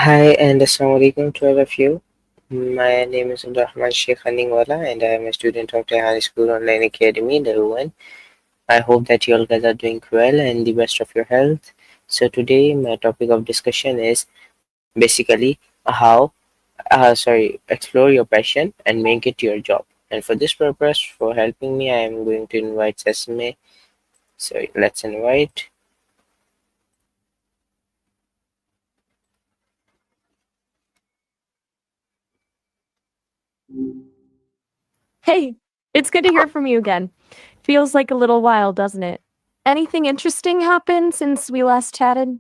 Hi and Assalamu alaikum to all of you. My name is Rahman Sheikh Haningwala and I am a student of Rehan School Online Academy, level 1. I hope that you all guys are doing well and the best of your health. So today my topic of discussion is basically how, explore your passion and make it your job. And for this purpose, for helping me, I am going to invite Sesame. So let's invite. Hey, it's good to hear from you again. Feels like a little while, doesn't it? Anything interesting happened since we last chatted?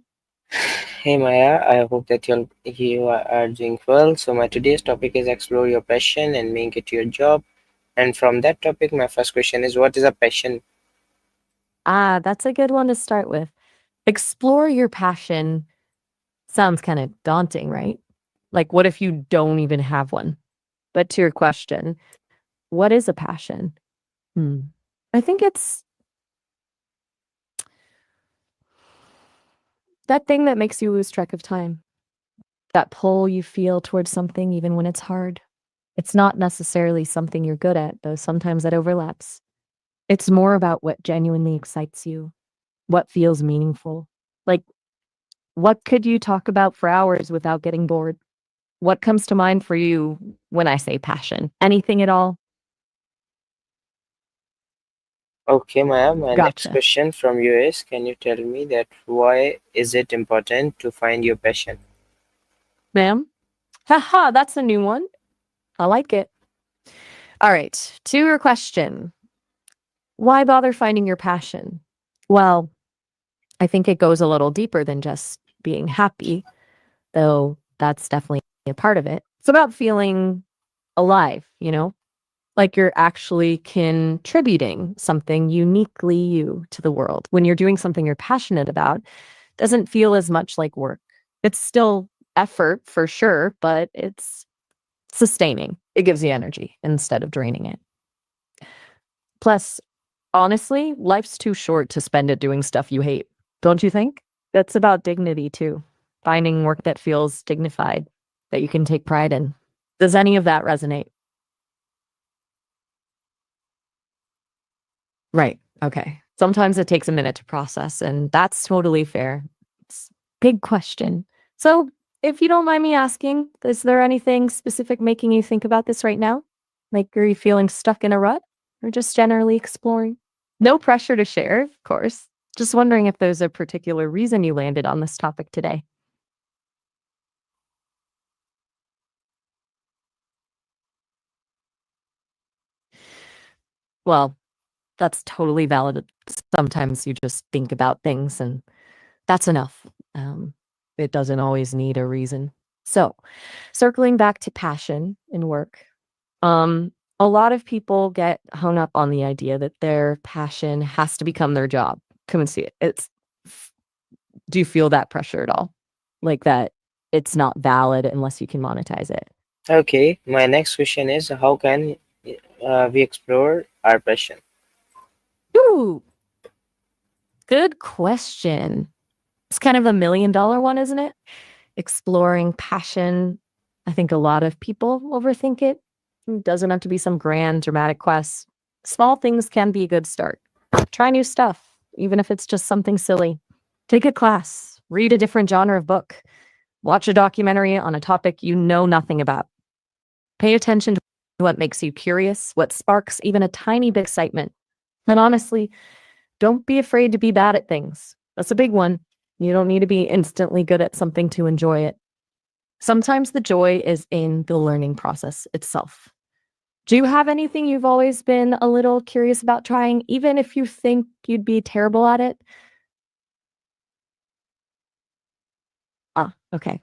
Hey Maya, I hope that you are doing well. So my today's topic is explore your passion and make it your job. And from that topic, my first question is, what is a passion? That's a good one to start with. Explore your passion sounds kind of daunting, right? Like, what if you don't even have one? But to your question, what is a passion? Hmm. I think it's that thing that makes you lose track of time, that pull you feel towards something even when it's hard. It's not necessarily something you're good at, though sometimes that overlaps. It's more about what genuinely excites you, what feels meaningful. Like, what could you talk about for hours without getting bored? What comes to mind for you when I say passion? Anything at all? Okay, Maya, my next Gotcha. question from you is, can you tell me that why is it important to find your passion? Ma'am? Haha, that's a new one. I like it. All right, to your question. Why bother finding your passion? Well, I think it goes a little deeper than just being happy, though that's definitely a part of it. It's about feeling alive, like you're actually contributing something uniquely you to the world. When you're doing something you're passionate about, doesn't feel as much like work. It's still effort for sure, but it's sustaining. It gives you energy instead of draining it. Plus, honestly, life's too short to spend it doing stuff you hate. Don't you think? That's about dignity too. Finding work that feels dignified, that you can take pride in. Does any of that resonate? Right. Okay. Sometimes it takes a minute to process, and that's totally fair. It's a big question. So, if you don't mind me asking, is there anything specific making you think about this right now? Like, are you feeling stuck in a rut or just generally exploring? No pressure to share, of course. Just wondering if there's a particular reason you landed on this topic today. Well, that's totally valid. Sometimes you just think about things and that's enough. Um, it doesn't always need a reason. So, circling back to passion in work, a lot of people get hung up on the idea that their passion has to become their job. Come and see it. Do you feel that pressure at all? Like that it's not valid unless you can monetize it? Okay, my next question is, how can we explore our passion? Ooh, good question. It's kind of a $1 million one, isn't it? Exploring passion. I think a lot of people overthink it. It doesn't have to be some grand dramatic quest. Small things can be a good start. Try new stuff, even if it's just something silly. Take a class, read a different genre of book, watch a documentary on a topic you know nothing about. Pay attention to what makes you curious, what sparks even a tiny bit of excitement. And honestly, don't be afraid to be bad at things. That's a big one. You don't need to be instantly good at something to enjoy it. Sometimes the joy is in the learning process itself. Do you have anything you've always been a little curious about trying, even if you think you'd be terrible at it? Okay.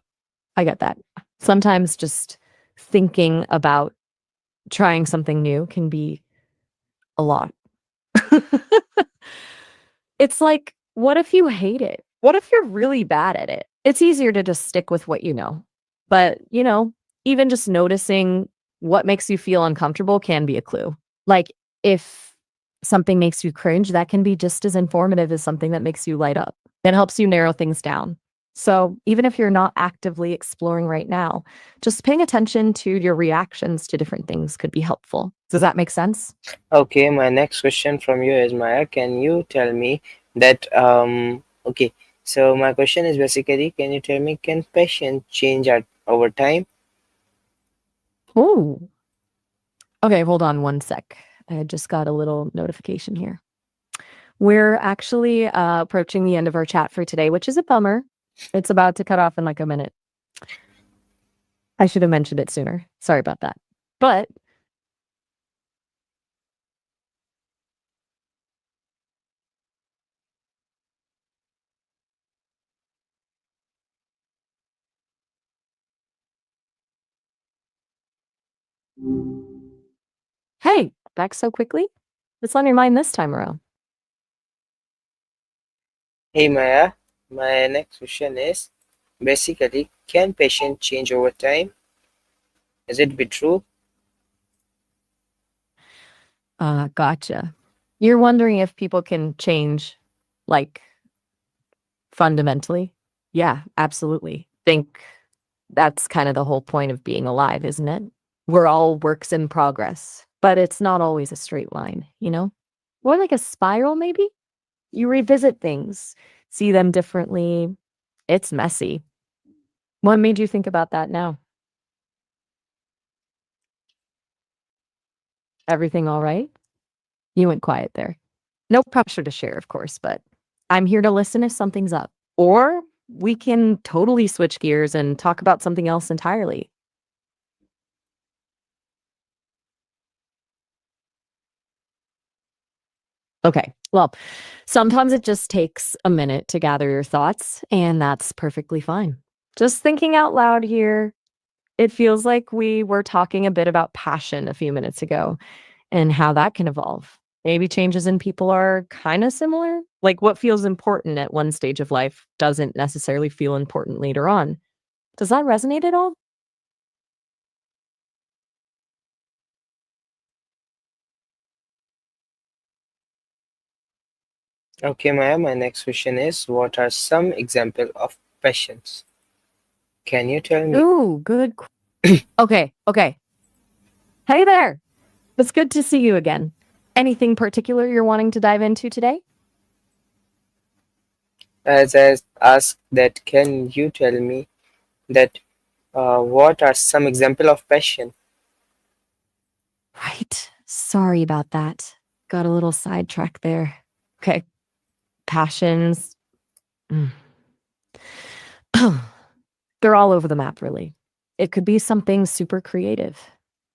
I get that. Sometimes just thinking about trying something new can be a lot. It's like, what if you hate it? What if you're really bad at it? It's easier to just stick with what you know. But, even just noticing what makes you feel uncomfortable can be a clue. Like if something makes you cringe, that can be just as informative as something that makes you light up. That helps you narrow things down. So even if you're not actively exploring right now, just paying attention to your reactions to different things could be helpful. Does that make sense? Okay, my next question from you is Maya. Can you tell me that okay, so my question is basically, can you tell me, can passion change over time? Oh, okay. Hold on one sec. I just got a little notification here. We're actually approaching the end of our chat for today, which is a bummer. It's about to cut off in like a minute. I should have mentioned it sooner. Sorry about that. But hey, back so quickly? What's on your mind this time around? Hey Maya, my next question is basically, can passion change over time? Is it be true? Gotcha. You're wondering if people can change, like, fundamentally? Yeah, absolutely. Think that's kind of the whole point of being alive, isn't it? We're all works in progress, but it's not always a straight line, you know? More like a spiral, maybe? You revisit things, see them differently. It's messy. What made you think about that now? Everything all right? You went quiet there. No pressure to share, of course, but I'm here to listen if something's up. Or we can totally switch gears and talk about something else entirely. Okay. Well, sometimes it just takes a minute to gather your thoughts, and that's perfectly fine. Just thinking out loud here, it feels like we were talking a bit about passion a few minutes ago and how that can evolve. Maybe changes in people are kind of similar. Like what feels important at one stage of life doesn't necessarily feel important later on. Does that resonate at all? Okay, Maya, my next question is, what are some example of passions? Can you tell me? Ooh, good. Okay, okay. Hey there. It's good to see you again. Anything particular you're wanting to dive into today? As I asked that, can you tell me that what are some example of passion? Right. Sorry about that. Got a little sidetracked there. Okay. Passions. Mm. They're all over the map, really. It could be something super creative,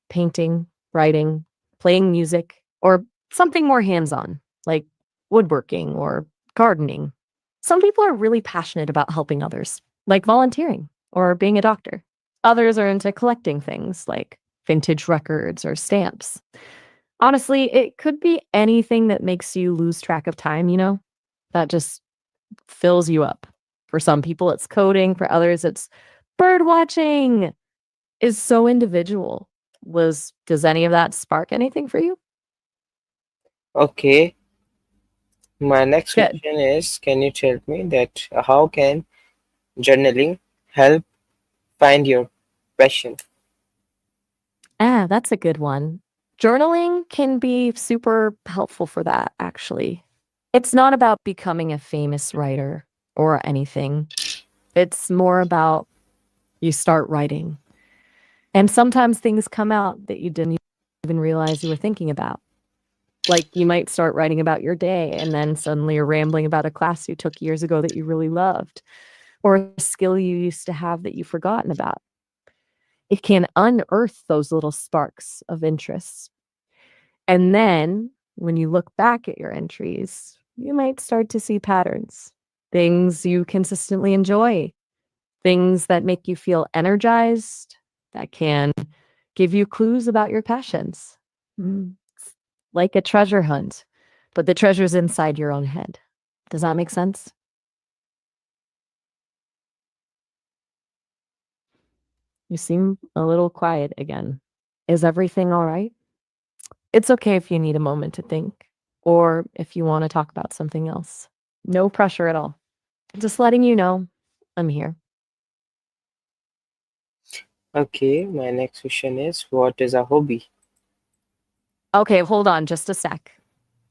painting, writing, playing music, or something more hands on, like woodworking or gardening. Some people are really passionate about helping others, like volunteering or being a doctor. Others are into collecting things like vintage records or stamps. Honestly, it could be anything that makes you lose track of time, that just fills you up. For some people, it's coding. For others, it's bird watching. Is so individual. Does any of that spark anything for you? Okay, my next Good. question is, can you tell me that how can journaling help find your passion? That's a good one. Journaling can be super helpful for that, actually. It's not about becoming a famous writer or anything. It's more about you start writing. And sometimes things come out that you didn't even realize you were thinking about. Like you might start writing about your day, and then suddenly you're rambling about a class you took years ago that you really loved, or a skill you used to have that you've forgotten about. It can unearth those little sparks of interest. And then when you look back at your entries, you might start to see patterns, things you consistently enjoy, things that make you feel energized, that can give you clues about your passions. It's like a treasure hunt, but the treasure's inside your own head. Does that make sense? You seem a little quiet again. Is everything all right? It's okay if you need a moment to think, or if you want to talk about something else. No pressure at all. Just letting you know. I'm here. Okay, my next question is, what is a hobby? Okay, hold on just a sec.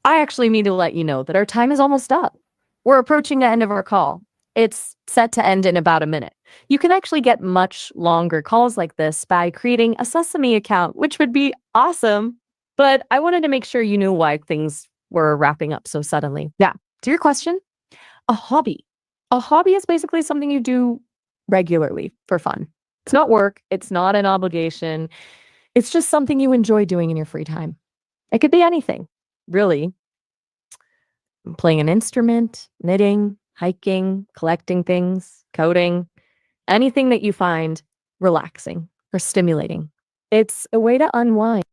I actually need to let you know that our time is almost up. We're approaching the end of our call. It's set to end in about a minute. You can actually get much longer calls like this by creating a Sesame account, which would be awesome. But I wanted to make sure you knew why things were wrapping up so suddenly. Yeah. To your question, a hobby. A hobby is basically something you do regularly for fun. It's not work, it's not an obligation. It's just something you enjoy doing in your free time. It could be anything, really. Playing an instrument, knitting, hiking, collecting things, coding, anything that you find relaxing or stimulating. It's a way to unwind.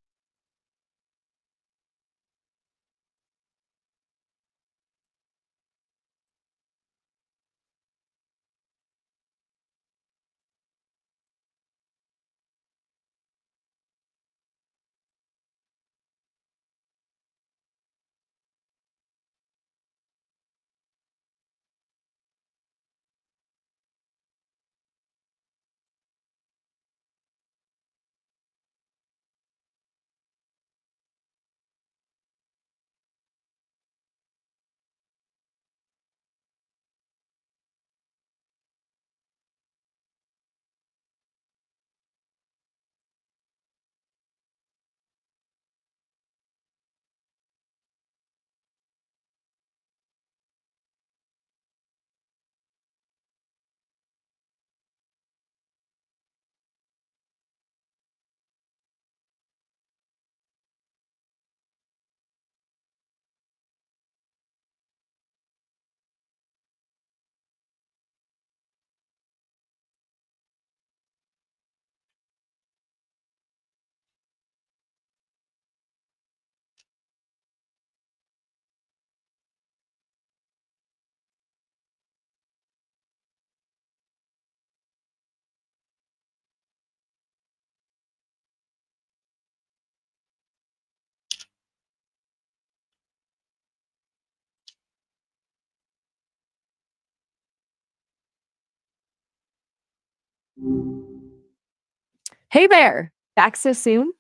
Hey there! Back so soon?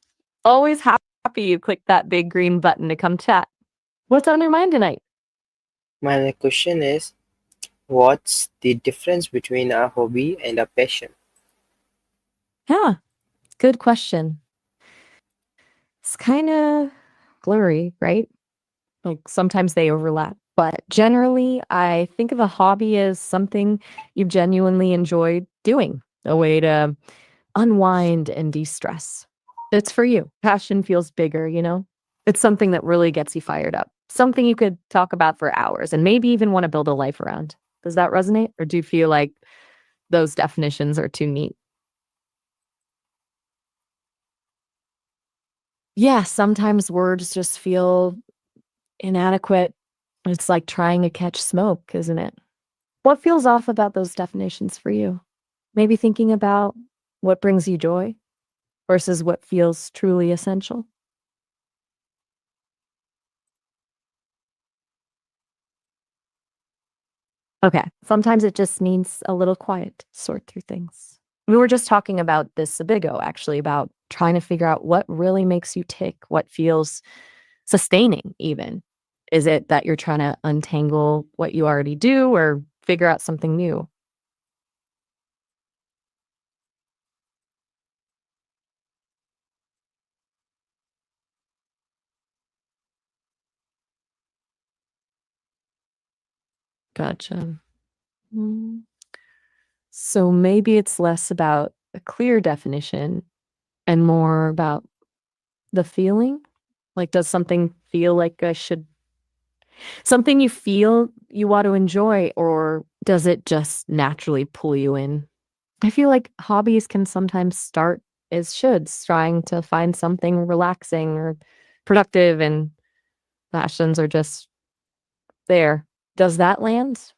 Always happy you clicked that big green button to come chat. What's on your mind tonight? My next question is, what's the difference between a hobby and a passion? Yeah, good question. It's kind of blurry, right? Like sometimes they overlap. But generally, I think of a hobby as something you genuinely enjoy doing, a way to unwind and de stress. It's for you. Passion feels bigger, you know? It's something that really gets you fired up, something you could talk about for hours and maybe even want to build a life around. Does that resonate? Or do you feel like those definitions are too neat? Yeah, sometimes words just feel inadequate. It's like trying to catch smoke, isn't it? What feels off about those definitions for you? Maybe thinking about what brings you joy versus what feels truly essential. Okay. Sometimes it just needs a little quiet to sort through things. We were just talking about this a bit ago, actually, about trying to figure out what really makes you tick, what feels sustaining, even. Is it that you're trying to untangle what you already do or figure out something new? Gotcha. Mm. So maybe it's less about a clear definition and more about the feeling? Like, does something feel like I should something you feel you want to enjoy, or does it just naturally pull you in? I feel like hobbies can sometimes start as shoulds, trying to find something relaxing or productive, and passions are just there. Does that land?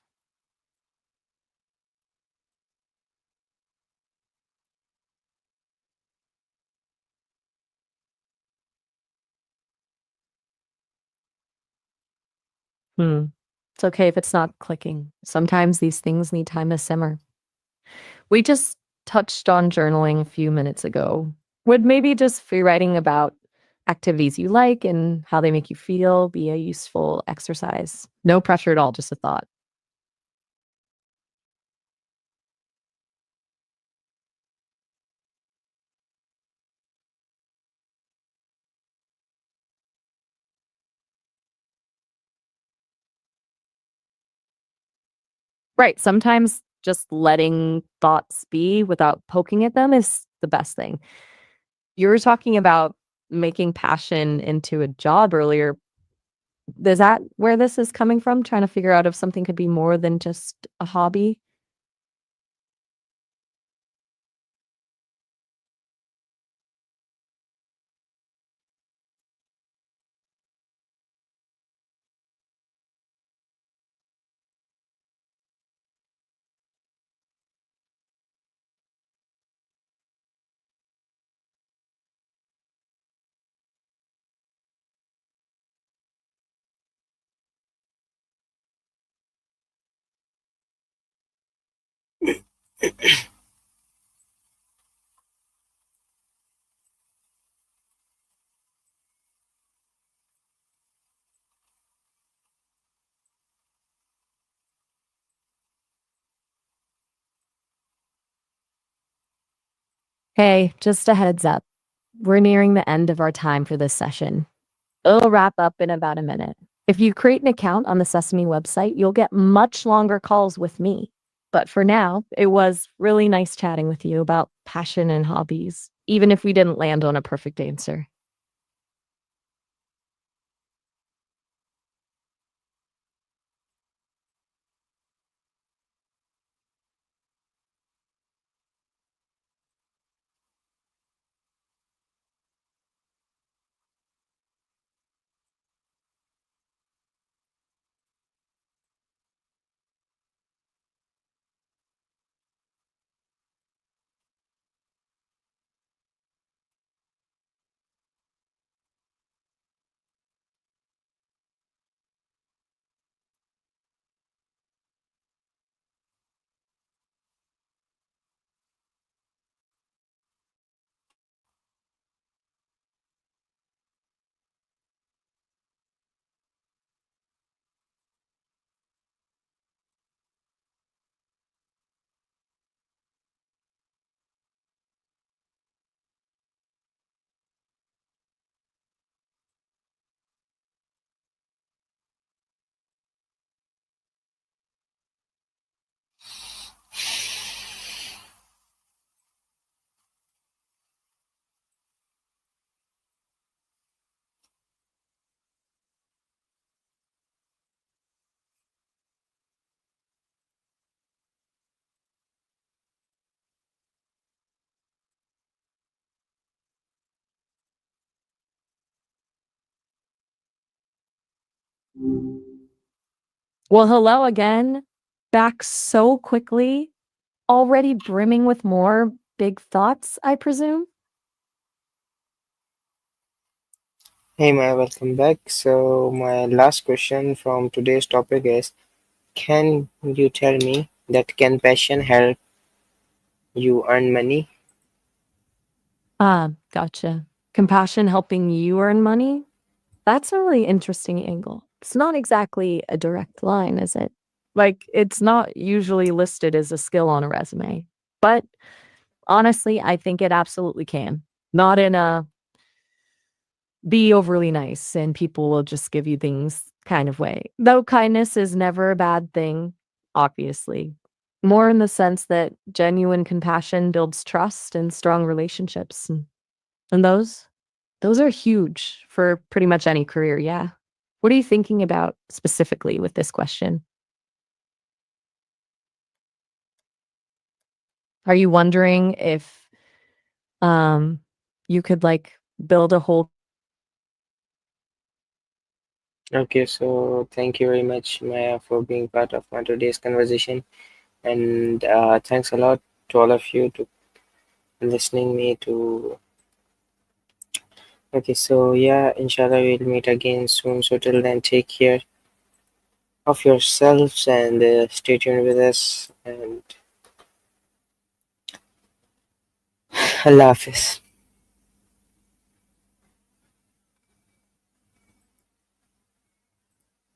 Hmm. It's okay if it's not clicking. Sometimes these things need time to simmer. We just touched on journaling a few minutes ago. Would maybe just free writing about activities you like and how they make you feel be a useful exercise? No pressure at all, just a thought. Right. Sometimes just letting thoughts be without poking at them is the best thing. You were talking about making passion into a job earlier. Is that where this is coming from? Trying to figure out if something could be more than just a hobby? Hey, just a heads up. We're nearing the end of our time for this session. It'll wrap up in about a minute. If you create an account on the Sesame website, you'll get much longer calls with me. But for now, it was really nice chatting with you about passion and hobbies, even if we didn't land on a perfect answer. Well, hello again. Back so quickly, already brimming with more big thoughts, I presume? Hey Maya, welcome back. So my last question from today's topic is, can you tell me that can passion help you earn money? Ah, gotcha. Compassion helping you earn money? That's a really interesting angle. It's not exactly a direct line, is it? Like, it's not usually listed as a skill on a resume. But honestly, I think it absolutely can. Not in a be overly nice and people will just give you things kind of way. Though kindness is never a bad thing, obviously. More in the sense that genuine compassion builds trust and strong relationships. And those are huge for pretty much any career, yeah. What are you thinking about specifically with this question? Are you wondering if, um, you could, like, build a whole Okay, so thank you very much, Maya, for being part of my today's conversation, and thanks a lot to all of you to listening me to. Okay, so yeah, inshallah we'll meet again soon. So till then, take care of yourselves and stay tuned with us. And Allah Hafiz.